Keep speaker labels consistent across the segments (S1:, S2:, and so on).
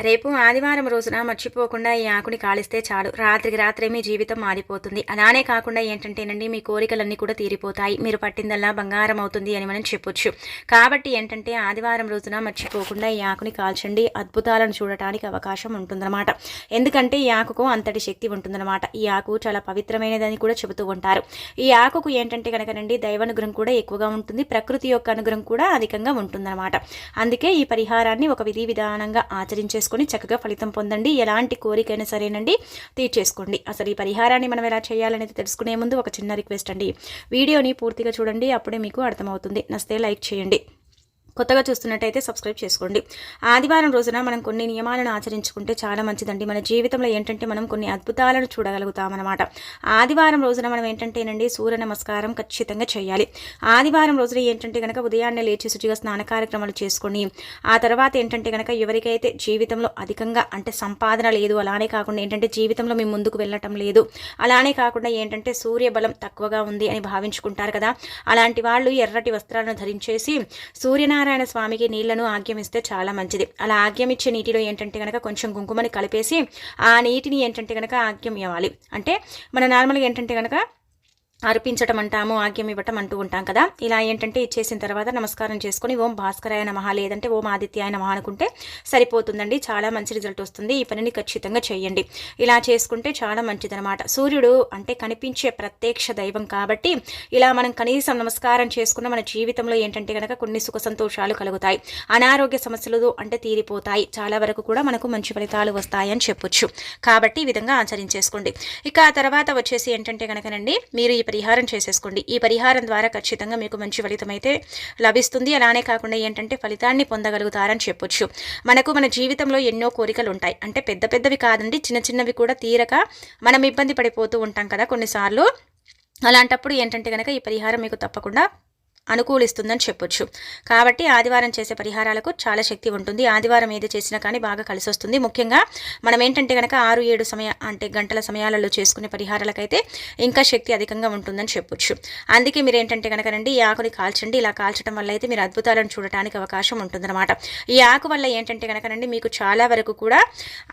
S1: రేపు ఆదివారం రోజున మర్చిపోకుండా ఈ ఆకుని కాలిస్తే చాలు, రాత్రికి రాత్రే మీ జీవితం మారిపోతుంది. అలానే కాకుండా ఏంటంటేనండి, మీ కోరికలన్నీ కూడా తీరిపోతాయి. మీరు పట్టిందల్లా బంగారం అవుతుంది అని మనం చెప్పొచ్చు. కాబట్టి ఏంటంటే ఆదివారం రోజున మర్చిపోకుండా ఈ ఆకుని కాల్చండి. అద్భుతాలను చూడటానికి అవకాశం ఉంటుందన్నమాట. ఎందుకంటే ఈ ఆకుకు అంతటి శక్తి ఉంటుందన్నమాట. ఈ ఆకు చాలా పవిత్రమైనదని కూడా చెబుతూ ఉంటారు. ఈ ఆకుకు ఏంటంటే కనుకనండి, దైవానుగ్రహం కూడా ఎక్కువగా ఉంటుంది, ప్రకృతి యొక్క అనుగ్రహం కూడా అధికంగా ఉంటుందన్నమాట. అందుకే ఈ పరిహారాన్ని ఒక విధి విధానంగా ఆచరించే చక్కగా ఫలితం పొందండి. ఎలాంటి కోరికైనా సరేనండి తీర్చేసుకోండి. అసలు ఈ పరిహారాన్ని మనం ఎలా చేయాలనేది తెలుసుకునే ముందు ఒక చిన్న రిక్వెస్ట్ అండి, వీడియోని పూర్తిగా చూడండి, అప్పుడే మీకు అర్థమవుతుంది. నచ్చితే లైక్ చేయండి, కొత్తగా చూస్తున్నట్టయితే సబ్స్క్రైబ్ చేసుకోండి. ఆదివారం రోజున మనం కొన్ని నియమాలను ఆచరించుకుంటే చాలా మంచిదండి. మన జీవితంలో ఏంటంటే మనం కొన్ని అద్భుతాలను చూడగలుగుతామన్నమాట. ఆదివారం రోజున మనం ఏంటంటేనండి, సూర్య నమస్కారం ఖచ్చితంగా చేయాలి. ఆదివారం రోజున ఏంటంటే కనుక ఉదయాన్నే లేచి శుచిగా స్నాన కార్యక్రమాలు చేసుకొని, ఆ తర్వాత ఏంటంటే కనుక ఎవరికైతే జీవితంలో అధికంగా అంటే సంపాదన లేదు, అలానే కాకుండా ఏంటంటే జీవితంలో మేము ముందుకు వెళ్ళటం లేదు, అలానే కాకుండా ఏంటంటే సూర్య బలం తక్కువగా ఉంది అని భావించుకుంటారు కదా, అలాంటి వాళ్ళు ఎర్రటి వస్త్రాలను ధరించేసి సూర్యనారాయణ స్వామికి నీళ్లను ఆగ్యమిస్తే చాలా మంచిది. అలా ఆగ్యమిచ్చే నీటిలో ఏంటంటే కనుక కొంచెం కుంకుమని కలిపేసి ఆ నీటిని ఏంటంటే కనుక ఆగ్యం ఇవ్వాలి. అంటే మన నార్మల్గా ఏంటంటే కనుక అర్పించటం అంటాము, ఆగ్యం ఇవ్వటం అంటూ ఉంటాం కదా. ఇలా ఏంటంటే ఇచ్చేసిన తర్వాత నమస్కారం చేసుకుని ఓం భాస్కరాయ నమః లేదంటే ఓం ఆదిత్యాయ నమః అనుకుంటే సరిపోతుందండి. చాలా మంచి రిజల్ట్ వస్తుంది. ఈ పనిని ఖచ్చితంగా చేయండి. ఇలా చేసుకుంటే చాలా మంచిదనమాట. సూర్యుడు అంటే కనిపించే ప్రత్యక్ష దైవం కాబట్టి ఇలా మనం కనీసం నమస్కారం చేసుకున్న మన జీవితంలో ఏంటంటే కనుక కొన్ని సుఖ సంతోషాలు కలుగుతాయి, అనారోగ్య సమస్యలు అంటే తీరిపోతాయి, చాలా వరకు కూడా మనకు మంచి ఫలితాలు వస్తాయని చెప్పొచ్చు. కాబట్టి ఈ విధంగా ఆచరించేసుకోండి. ఇక ఆ తర్వాత వచ్చేసి ఏంటంటే కనుకనండి, మీరు ఈ పరిహారం చేసేసుకోండి. ఈ పరిహారం ద్వారా ఖచ్చితంగా మీకు మంచి ఫలితం అయితే లభిస్తుంది. అలానే కాకుండా ఏంటంటే ఫలితాన్ని పొందగలుగుతారని చెప్పొచ్చు. మనకు మన జీవితంలో ఎన్నో కోరికలు ఉంటాయి. అంటే పెద్ద పెద్దవి కాదండి, చిన్న చిన్నవి కూడా తీరక మనం ఇబ్బంది పడిపోతూ ఉంటాం కదా కొన్నిసార్లు. అలాంటప్పుడు ఏంటంటే కనుక ఈ పరిహారం మీకు తప్పకుండా అనుకూలిస్తుందని చెప్పొచ్చు. కాబట్టి ఆదివారం చేసే పరిహారాలకు చాలా శక్తి ఉంటుంది. ఆదివారం ఏది చేసినా కానీ బాగా కలిసి వస్తుంది. ముఖ్యంగా మనం ఏంటంటే కనుక 6-7 గంటల సమయాలలో చేసుకునే పరిహారాలకైతే ఇంకా శక్తి అధికంగా ఉంటుందని చెప్పొచ్చు. అందుకే మీరు ఏంటంటే కనుక రండి, ఈ ఆకుని కాల్చండి. ఇలా కాల్చడం వల్ల అయితే మీరు అద్భుతాలను చూడటానికి అవకాశం ఉంటుందన్నమాట. ఈ ఆకు వల్ల ఏంటంటే కనుక రండి, మీకు చాలా వరకు కూడా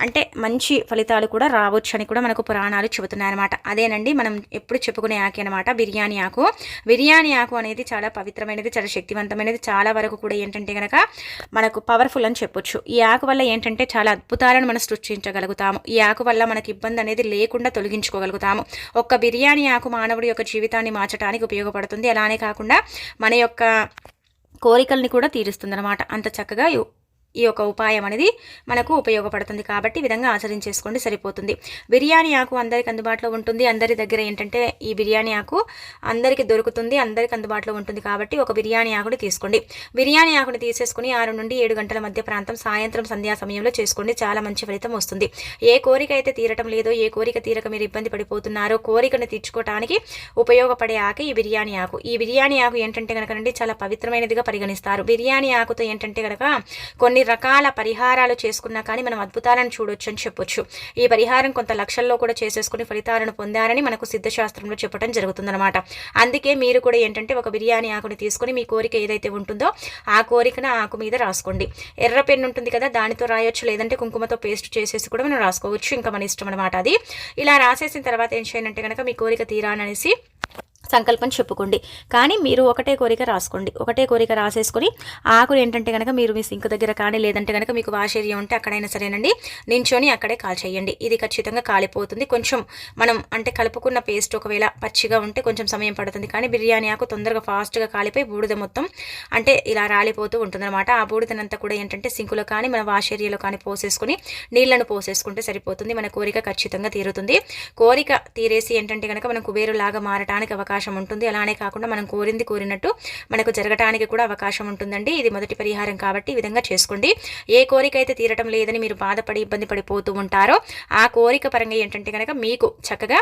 S1: అంటే మంచి ఫలితాలు కూడా రావచ్చు అని కూడా మనకు పురాణాలు చెబుతున్నాయన్నమాట. అదేనండి మనం ఎప్పుడు చెప్పుకునే ఆకు అనమాట, బిర్యానీ ఆకు. బిర్యానీ ఆకు అనేది చాలా పవిత్రమైనది, చాలా శక్తివంతమైనది, చాలా వరకు కూడా ఏంటంటే కనుక మనకు పవర్ఫుల్ అని చెప్పొచ్చు. ఈ ఆకు వల్ల ఏంటంటే చాలా అద్భుతాలను మనం సృష్టించగలుగుతాము. ఈ ఆకు వల్ల మనకి ఇబ్బంది అనేది లేకుండా తొలగించుకోగలుగుతాము. ఒక్క బిర్యానీ ఆకు మానవుడి యొక్క జీవితాన్ని మార్చడానికి ఉపయోగపడుతుంది. అలానే కాకుండా మన యొక్క కోరికల్ని కూడా తీరుస్తుంది అనమాట. అంత చక్కగా ఈ యొక్క ఉపాయం అనేది మనకు ఉపయోగపడుతుంది. కాబట్టి ఈ విధంగా ఆచరించేసుకోండి, సరిపోతుంది. బిర్యానీ ఆకు అందరికి అందుబాటులో ఉంటుంది. అందరి దగ్గర ఏంటంటే ఈ బిర్యానీ ఆకు అందరికీ దొరుకుతుంది, అందరికి అందుబాటులో ఉంటుంది. కాబట్టి ఒక బిర్యానీ ఆకుని తీసుకోండి. బిర్యానీ ఆకుని తీసేసుకుని 6 నుండి 7 గంటల మధ్య ప్రాంతం సాయంత్రం సంధ్యా సమయంలో చేసుకోండి. చాలా మంచి ఫలితం వస్తుంది. ఏ కోరిక అయితే తీరటం లేదో, ఏ కోరిక తీరక మీరు ఇబ్బంది పడిపోతున్నారో, కోరికను తీర్చుకోవడానికి ఉపయోగపడే ఆకు ఈ బిర్యానీ ఆకు. ఈ బిర్యానీ ఆకు ఏంటంటే కనుక చాలా పవిత్రమైనదిగా పరిగణిస్తారు. బిర్యానీ ఆకుతో ఏంటంటే కనుక కొన్ని రకాల పరిహారాలు చేసుకున్నా కానీ మనం అద్భుతాలను చూడొచ్చు అని చెప్పొచ్చు. ఈ పరిహారం కొంత లక్షల్లో కూడా చేసేసుకుని ఫలితాలను పొందారని మనకు సిద్ధశాస్త్రంలో చెప్పడం జరుగుతుందన్నమాట. అందుకే మీరు కూడా ఏంటంటే ఒక బిర్యానీ ఆకుని తీసుకొని మీ కోరిక ఏదైతే ఉంటుందో ఆ కోరికను ఆకు మీద రాసుకోండి. ఎర్ర పెన్ను ఉంటుంది కదా, దానితో రాయొచ్చు, లేదంటే కుంకుమతో పేస్ట్ చేసేసి కూడా మనం రాసుకోవచ్చు. ఇంకా మన ఇష్టం అనమాట అది. ఇలా రాసేసిన తర్వాత ఏం చేయాలంటే కనుక మీ కోరిక తీరాననేసి సంకల్పం చెప్పుకోండి. కానీ మీరు ఒకటే కోరిక రాసుకోండి. ఒకటే కోరిక రాసేసుకొని ఆకులు ఏంటంటే కనుక మీరు మీ సింక్ దగ్గర కానీ లేదంటే కనుక మీకు వాష్ ఏరియా ఉంటే అక్కడైనా సరేనండి నించొని అక్కడే కాల్ చేయండి. ఇది ఖచ్చితంగా కాలిపోతుంది. కొంచెం మనం అంటే కలుపుకున్న పేస్ట్ ఒకవేళ పచ్చిగా ఉంటే కొంచెం సమయం పడుతుంది. కానీ బిర్యానీ ఆకు తొందరగా ఫాస్ట్గా కాలిపోయి బూడిద మొత్తం అంటే ఇలా రాలిపోతూ ఉంటుందన్నమాట. ఆ బూడిదనంతా కూడా ఏంటంటే సింకులో కానీ మన వాష్ ఏరియాలో కానీ పోసేసుకొని నీళ్లను పోసేసుకుంటే సరిపోతుంది. మన కోరిక ఖచ్చితంగా తీరుతుంది. కోరిక తీరేసి ఏంటంటే కనుక మనం కుబేరులాగా మారడానికి అవకాశం ఉంటుంది. అలానే కాకుండా మనం కోరింది కోరినట్టు మనకు జరగడానికి కూడా అవకాశం ఉంటుందండి. ఇది మొదటి పరిహారం కాబట్టి ఈ విధంగా చేసుకోండి. ఏ కోరిక అయితే తీరటం లేదని మీరు బాధపడి ఇబ్బంది పడిపోతూ ఉంటారో ఆ కోరిక పరంగా ఏంటంటే కనుక మీకు చక్కగా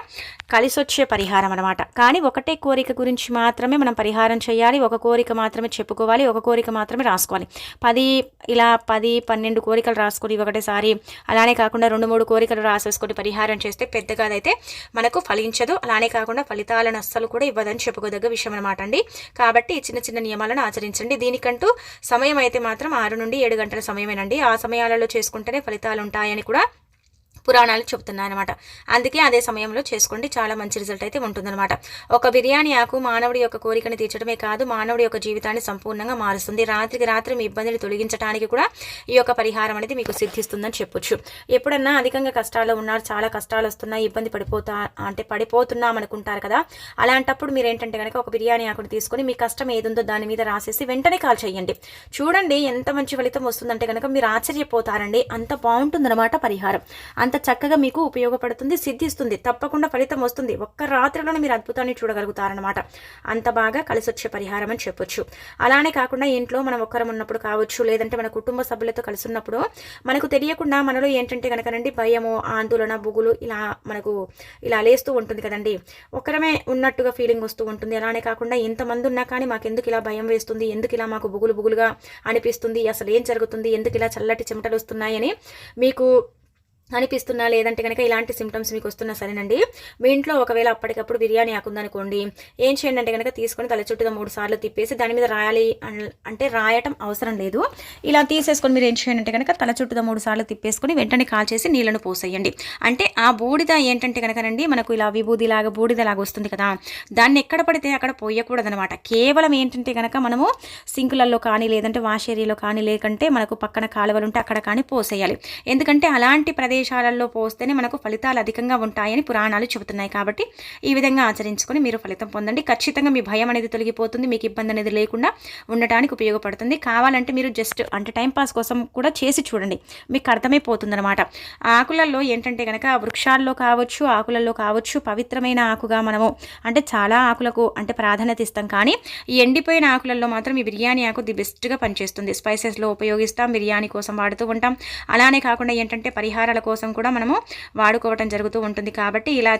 S1: కలిసొచ్చే పరిహారం అనమాట. కానీ ఒకటే కోరిక గురించి మాత్రమే మనం పరిహారం చేయాలి. ఒక కోరిక మాత్రమే చెప్పుకోవాలి, ఒక కోరిక మాత్రమే రాసుకోవాలి. 10-12 కోరికలు రాసుకొని ఒకటేసారి అలానే కాకుండా 2-3 కోరికలు రాసేసుకొని పరిహారం చేస్తే పెద్దగా అయితే మనకు ఫలించదు. అలానే కాకుండా ఫలితాలను అస్సలు కూడా కూడా ఇవ్వదని చెప్పుకోదగ్గ విషయం అనమాట అండి. కాబట్టి చిన్న చిన్న నియమాలను ఆచరించండి. దీనికంటూ సమయం అయితే మాత్రం 6 నుండి 7 గంటల సమయమేనండి. ఆ సమయాలలో చేసుకుంటేనే ఫలితాలు ఉంటాయని కూడా పురాణాలు చెప్తున్నాయన్నమాట. అందుకే అదే సమయంలో చేసుకోండి, చాలా మంచి రిజల్ట్ అయితే ఉంటుందన్నమాట. ఒక బిర్యానీ ఆకు మానవుడి యొక్క కోరికను తీర్చడమే కాదు, మానవుడి యొక్క జీవితాన్ని సంపూర్ణంగా మారుస్తుంది. రాత్రికి రాత్రి మీ ఇబ్బందిని తొలగించడానికి కూడా ఈ యొక్క పరిహారం అనేది మీకు సిద్ధిస్తుందని చెప్పొచ్చు. ఎప్పుడన్నా అధికంగా కష్టాల్లో ఉన్నారు, చాలా కష్టాలు వస్తున్నాయి, ఇబ్బంది పడిపోతున్నాం అనుకుంటారు కదా, అలాంటప్పుడు మీరు ఏంటంటే కనుక ఒక బిర్యానీ ఆకుని తీసుకొని మీ కష్టం ఏదుందో దాని మీద రాసేసి వెంటనే కాల్ చేయండి. చూడండి ఎంత మంచి ఫలితం వస్తుందంటే కనుక మీరు ఆశ్చర్యపోతారండి. అంత బాగుంటుందన్నమాట పరిహారం. అంత చక్కగా మీకు ఉపయోగపడుతుంది, సిద్ధిస్తుంది, తప్పకుండా ఫలితం వస్తుంది. ఒక్క రాత్రిలోనే మీరు అద్భుతాన్ని చూడగలుగుతారనమాట. అంత బాగా కలిసి వచ్చే పరిహారం అని చెప్పొచ్చు. అలానే కాకుండా ఇంట్లో మనం ఒక్కరం ఉన్నప్పుడు కావచ్చు, లేదంటే మన కుటుంబ సభ్యులతో కలిసి ఉన్నప్పుడు మనకు తెలియకుండా మనలో ఏంటంటే కనుకనండి భయము, ఆందోళన, బుగులు ఇలా లేస్తూ ఉంటుంది కదండి. ఒకరమే ఉన్నట్టుగా ఫీలింగ్ వస్తూ ఉంటుంది. అలానే కాకుండా ఇంతమంది ఉన్నా కానీ మాకెందుకు ఇలా భయం వేస్తుంది, ఎందుకు ఇలా మాకు బుగులుగా అనిపిస్తుంది, అసలు ఏం జరుగుతుంది, ఎందుకు ఇలా చల్లటి చెమటలు వస్తున్నాయని మీకు అనిపిస్తున్నా, లేదంటే కనుక ఇలాంటి సిమ్టమ్స్ మీకు వస్తున్నా సరేనండి, మీ ఇంట్లో ఒకవేళ అప్పటికప్పుడు బిర్యానీ ఆకుందనుకోండి, ఏం చేయండి అంటే కనుక తీసుకొని తల చుట్టూ 3 సార్లు తిప్పేసి దాని మీద రాయాలి అంటే రాయటం అవసరం లేదు. ఇలా తీసేసుకొని మీరు ఏం చేయండి అంటే కనుక తల చుట్టూ 3 సార్లు తిప్పేసుకొని వెంటనే కాల్చేసి నీళ్లను పోసేయండి. అంటే ఆ బూడిద ఏంటంటే కనుకనండి మనకు ఇలా విభూదిలాగా బూడిదలాగా వస్తుంది కదా, దాన్ని ఎక్కడ పడితే అక్కడ పోయకూడదనమాట. కేవలం ఏంటంటే కనుక మనము సింకులలో కానీ, లేదంటే వాష్ ఏరియాలో కానీ, లేకంటే మనకు పక్కన కాలువలు ఉంటే అక్కడ కానీ పోసేయాలి. ఎందుకంటే అలాంటి ప్రదేశాలలో పోస్తేనే మనకు ఫలితాలు అధికంగా ఉంటాయని పురాణాలు చెబుతున్నాయి. కాబట్టి ఈ విధంగా ఆచరించుకొని మీరు ఫలితం పొందండి. ఖచ్చితంగా మీ భయం అనేది తొలగిపోతుంది, మీకు ఇబ్బంది అనేది లేకుండా ఉండటానికి ఉపయోగపడుతుంది. కావాలంటే మీరు జస్ట్ అంటే టైంపాస్ కోసం కూడా చేసి చూడండి, మీకు అర్థమైపోతుంది అనమాట. ఆకులలో ఏంటంటే కనుక వృక్షాల్లో కావచ్చు, ఆకులలో కావచ్చు, పవిత్రమైన ఆకుగా మనము అంటే చాలా ఆకులకు అంటే ప్రాధాన్యత ఇస్తాం, కానీ ఈ ఎండిపోయిన ఆకులలో మాత్రం ఈ బిర్యానీ ఆకు ది బెస్ట్గా పనిచేస్తుంది. స్పైసెస్లో ఉపయోగిస్తాం, బిర్యానీ కోసం వాడుతూ ఉంటాం. అలానే కాకుండా ఏంటంటే పరిహారాల కోసం కూడా మనము వాడుకోవటం జరుగుతూ ఉంటుంది. కాబట్టి ఇలా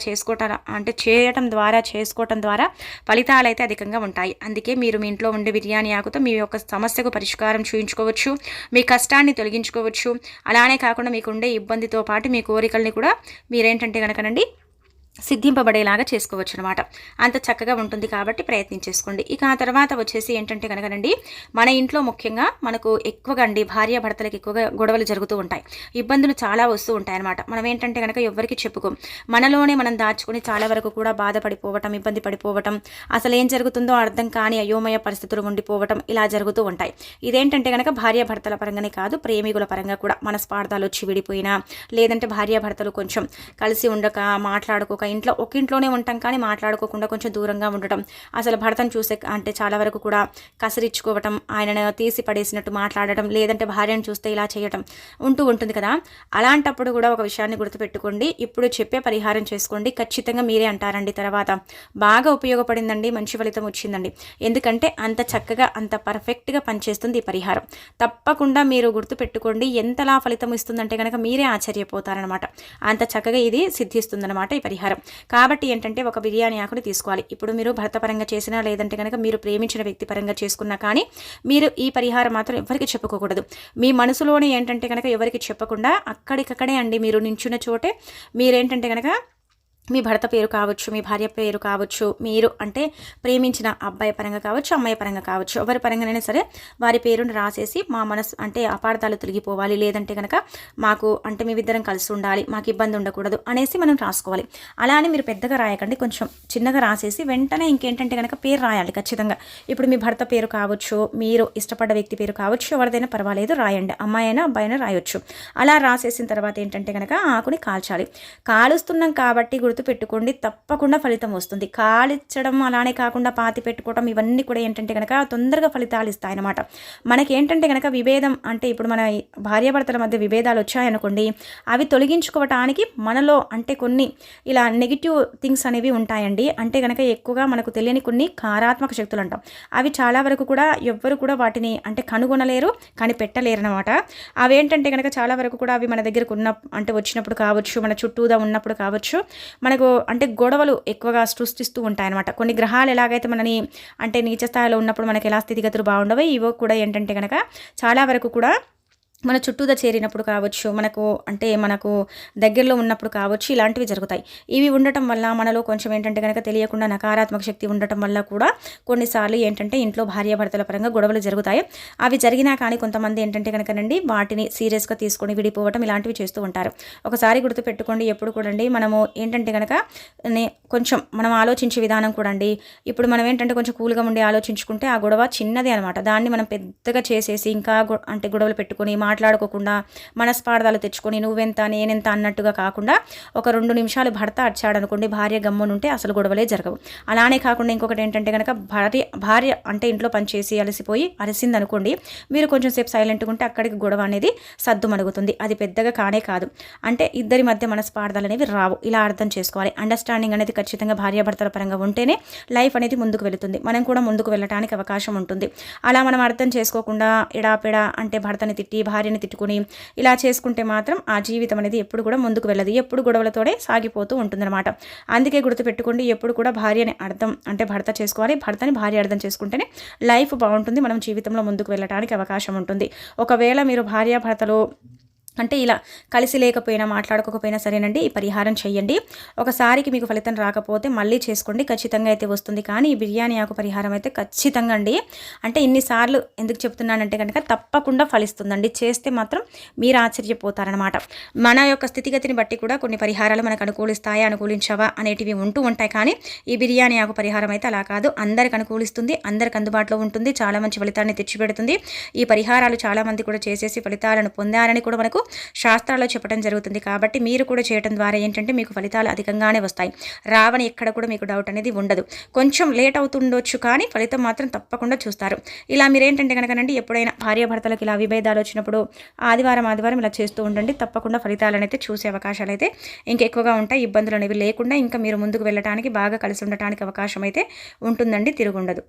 S1: చేయటం ద్వారా ఫలితాలు అయితే అధికంగా ఉంటాయి. అందుకే మీరు మీ ఇంట్లో ఉండే బిర్యానీ ఆకుతో మీ యొక్క సమస్యకు పరిష్కారం చూయించుకోవచ్చు, మీ కష్టాన్ని తొలగించుకోవచ్చు. అలానే కాకుండా మీకు ఉండే ఇబ్బందితో పాటు మీ కోరికల్ని కూడా మీరేంటంటే కనుకనండి సిద్ధింపబడేలాగా చేసుకోవచ్చు అనమాట. అంత చక్కగా ఉంటుంది. కాబట్టి ప్రయత్నించేసుకోండి. ఇక ఆ తర్వాత వచ్చేసి ఏంటంటే కనుకనండి మన ఇంట్లో ముఖ్యంగా మనకు ఎక్కువగా అండి భార్యాభర్తలకు ఎక్కువగా గొడవలు జరుగుతూ ఉంటాయి, ఇబ్బందులు చాలా వస్తూ ఉంటాయి అనమాట. మనం ఏంటంటే కనుక ఎవరికి చెప్పుకోం, మనలోనే మనం దాచుకొని చాలా వరకు కూడా బాధపడిపోవటం, ఇబ్బంది పడిపోవటం, అసలు ఏం జరుగుతుందో అర్థం కాని అయోమయ పరిస్థితులు ఉండిపోవటం ఇలా జరుగుతూ ఉంటాయి. ఇదేంటంటే కనుక భార్యాభర్తల పరంగానే కాదు, ప్రేమికుల పరంగా కూడా మనస్పార్థాలు వచ్చి విడిపోయినా, లేదంటే భార్యాభర్తలు కొంచెం కలిసి ఉండక మాట్లాడుకోక ఒక ఇంట్లోనే ఉంటాం కానీ మాట్లాడుకోకుండా కొంచెం దూరంగా ఉండటం, అసలు భర్తను చూసే అంటే చాలా వరకు కూడా కసిరిచ్చుకోవటం, ఆయనను తీసి పడేసినట్టు మాట్లాడటం, లేదంటే భార్యను చూస్తే ఇలా చేయటం ఉంటుంది కదా. అలాంటప్పుడు కూడా ఒక విషయాన్ని గుర్తుపెట్టుకోండి, ఇప్పుడు చెప్పే పరిహారం చేసుకోండి. ఖచ్చితంగా మీరే అంటారండి తర్వాత బాగా ఉపయోగపడిందండి, మంచి ఫలితం వచ్చిందండి. ఎందుకంటే అంత చక్కగా అంత పర్ఫెక్ట్గా పనిచేస్తుంది ఈ పరిహారం. తప్పకుండా మీరు గుర్తుపెట్టుకోండి, ఎంతలా ఫలితం ఇస్తుందంటే కనుక మీరే ఆశ్చర్యపోతారనమాట. అంత చక్కగా ఇది సిద్ధిస్తుందన్నమాట ఈ పరిహారం. కాబట్టి ఏంటంటే ఒక బిర్యానీ ఆకుని తీసుకోవాలి. ఇప్పుడు మీరు భర్త పరంగా చేసినా, లేదంటే కనుక మీరు ప్రేమించిన వ్యక్తి పరంగా చేసుకున్నా కానీ మీరు ఈ పరిహారం మాత్రం ఎవరికి చెప్పుకోకూడదు. మీ మనసులోనే ఏంటంటే కనుక ఎవరికి చెప్పకుండా అక్కడికక్కడే అండి మీరు నించున్న చోటే మీరేంటంటే కనుక మీ భర్త పేరు కావచ్చు, మీ భార్య పేరు కావచ్చు, మీరు అంటే ప్రేమించిన అబ్బాయి పరంగా కావచ్చు, అమ్మాయి పరంగా కావచ్చు, ఎవరి పరంగానైనా సరే వారి పేరును రాసేసి మా మనసు అంటే అపార్థాలు తొలగిపోవాలి, లేదంటే కనుక మాకు అంటే మేమిద్దరం కలిసి ఉండాలి, మాకు ఇబ్బంది ఉండకూడదు అనేసి మనం రాసుకోవాలి. అలా అని మీరు పెద్దగా రాయకండి, కొంచెం చిన్నగా రాసేసి వెంటనే ఇంకేంటంటే కనుక పేరు రాయాలి ఖచ్చితంగా. ఇప్పుడు మీ భర్త పేరు కావచ్చు, మీరు ఇష్టపడ్డ వ్యక్తి పేరు కావచ్చు, ఎవరిదైనా పర్వాలేదు రాయండి, అమ్మాయి అయినా అబ్బాయి అయినా రాయొచ్చు. అలా రాసేసిన తర్వాత ఏంటంటే కనుక ఆకుని కాల్చాలి. కాలుస్తున్నాం కాబట్టి గుర్తుపెట్టుకోండి, తప్పకుండా ఫలితం వస్తుంది. కాలిచ్చడం అలానే కాకుండా పాతి పెట్టుకోవడం ఇవన్నీ కూడా ఏంటంటే కనుక తొందరగా ఫలితాలు ఇస్తాయన్నమాట. మనకి ఏంటంటే కనుక విభేదం అంటే ఇప్పుడు మన భార్యాభర్తల మధ్య విభేదాలు వచ్చాయనుకోండి, అవి తొలగించుకోవటానికి మనలో అంటే కొన్ని ఇలా నెగిటివ్ థింగ్స్ అనేవి ఉంటాయండి. అంటే కనుక ఎక్కువగా మనకు తెలియని కొన్ని కారాత్మక శక్తులు అంటాం, అవి చాలా వరకు కూడా ఎవ్వరు కూడా వాటిని అంటే కనుగొనలేరు, కనిపెట్టలేరు అనమాట. అవి ఏంటంటే కనుక చాలా వరకు కూడా అవి మన దగ్గరకు అంటే వచ్చినప్పుడు కావచ్చు, మన చుట్టూదా ఉన్నప్పుడు కావచ్చు, మనకు అంటే గొడవలు ఎక్కువగా సృష్టిస్తూ ఉంటాయన్నమాట. కొన్ని గ్రహాలు ఎలాగైతే మనని అంటే నీచ స్థాయిలో ఉన్నప్పుడు మనకి ఎలా స్థితిగతులు బాగుండవో, ఇవో కూడా ఏంటంటే కనుక చాలా వరకు కూడా మన చుట్టూతా చేరినప్పుడు కావచ్చు, మనకు దగ్గరలో ఉన్నప్పుడు కావచ్చు, ఇలాంటివి జరుగుతాయి. ఇవి ఉండటం వల్ల మనలో కొంచెం ఏంటంటే గనక తెలియకుండా నకారాత్మక శక్తి ఉండటం వల్ల కూడా కొన్నిసార్లు ఏంటంటే ఇంట్లో భార్యాభర్తల పరంగా గొడవలు జరుగుతాయి. అవి జరిగినా కానీ కొంతమంది ఏంటంటే కనుకనండి వాటిని సీరియస్‌గా తీసుకొని విడిపోవటం ఇలాంటివి చేస్తూ ఉంటారు. ఒకసారి గుర్తుపెట్టుకోండి ఎప్పుడు కూడండి మనము ఏంటంటే గనక కొంచెం మనం ఆలోచించే విధానం కూడా అండి, ఇప్పుడు మనం ఏంటంటే కొంచెం కూల్‌గా ఉండి ఆలోచించుకుంటే ఆ గొడవ చిన్నదే అనమాట. దాన్ని మనం పెద్దగా చేసేసి ఇంకా అంటే గొడవలు పెట్టుకొని మాట్లాడుకోకుండా మనస్పార్థాలు తెచ్చుకొని నువ్వెంత నేనెంత అన్నట్టుగా కాకుండా ఒక 2 నిమిషాలు భర్త అరిచాడనుకోండి, భార్య గమ్మునుంటే అసలు గొడవలే జరగవు. అలానే కాకుండా ఇంకొకటి ఏంటంటే కనుక భార్య అంటే ఇంట్లో పనిచేసి అలసిపోయి అరిసిందనుకోండి, మీరు కొంచెం సేపు సైలెంట్గా ఉంటే అక్కడికి గొడవ అనేది సద్దుమణుగుతుంది. అది పెద్దగా కానే కాదు. అంటే ఇద్దరి మధ్య మనస్పార్థాలు అనేవి రావు. ఇలా అర్థం చేసుకోవాలి. అండర్స్టాండింగ్ అనేది ఖచ్చితంగా భార్యాభర్తల పరంగా ఉంటేనే లైఫ్ అనేది ముందుకు వెళుతుంది. మనం కూడా ముందుకు వెళ్ళడానికి అవకాశం ఉంటుంది. అలా మనం అర్థం చేసుకోకుండా ఎడాపెడా అంటే భర్తని తిట్టి భార్యని తిట్టుకుని ఇలా చేసుకుంటే మాత్రం ఆ జీవితం అనేది ఎప్పుడు కూడా ముందుకు వెళ్ళదు. ఎప్పుడు గొడవలతోనే సాగిపోతూ ఉంటుందన్నమాట. అందుకే గుర్తుపెట్టుకోండి, ఎప్పుడు కూడా భార్యని అర్థం అంటే భర్త చేసుకోవాలి, భర్తని భార్య అర్థం చేసుకుంటేనే లైఫ్ బాగుంటుంది. మనం జీవితంలో ముందుకు వెళ్ళడానికి అవకాశం ఉంటుంది. ఒకవేళ మీరు భార్యాభర్తలు అంటే ఇలా కలిసి లేకపోయినా మాట్లాడుకోకపోయినా సరేనండి, ఈ పరిహారం చేయండి. ఒకసారికి మీకు ఫలితం రాకపోతే మళ్ళీ చేసుకోండి, ఖచ్చితంగా అయితే వస్తుంది. కానీ ఈ బిర్యానీ ఆకు పరిహారం అయితే ఖచ్చితంగా అండి, అంటే ఇన్నిసార్లు ఎందుకు చెప్తున్నానంటే కనుక తప్పకుండా ఫలిస్తుందండి. చేస్తే మాత్రం మీరు ఆశ్చర్యపోతారనమాట. మన యొక్క స్థితిగతిని బట్టి కూడా కొన్ని పరిహారాలు మనకు అనుకూలిస్తాయా అనుకూలించవా అనేటివి ఉంటూ ఉంటాయి. కానీ ఈ బిర్యానీ ఆకు పరిహారం అయితే అలా కాదు, అందరికి అనుకూలిస్తుంది, అందరికి అందుబాటులో ఉంటుంది, చాలా మంచి ఫలితాన్ని తెచ్చిపెడుతుంది. ఈ పరిహారాలు చాలామంది కూడా చేసేసి ఫలితాలను పొందారని కూడా మనకు శాస్త్రాల్లో చెప్పడం జరుగుతుంది. కాబట్టి మీరు కూడా చేయడం ద్వారా ఏంటంటే మీకు ఫలితాలు అధికంగానే వస్తాయి. రావని ఎక్కడ కూడా మీకు డౌట్ అనేది ఉండదు. కొంచెం లేట్ అవుతుండొచ్చు కానీ ఫలితం మాత్రం తప్పకుండా చూస్తారు. ఇలా మీరేంటంటే కనుకనండి ఎప్పుడైనా భార్యాభర్తలకు ఇలా విభేదాలు వచ్చినప్పుడు ఆదివారం ఇలా చేస్తూ ఉండండి. తప్పకుండా ఫలితాలను అయితే చూసే అవకాశాలు అయితే ఇంకెక్కువగా ఉంటాయి. ఇబ్బందులు అనేవి లేకుండా ఇంకా మీరు ముందుకు వెళ్ళడానికి బాగా కలిసి ఉండటానికి అవకాశం అయితే ఉంటుందండి, తిరుగుండదు.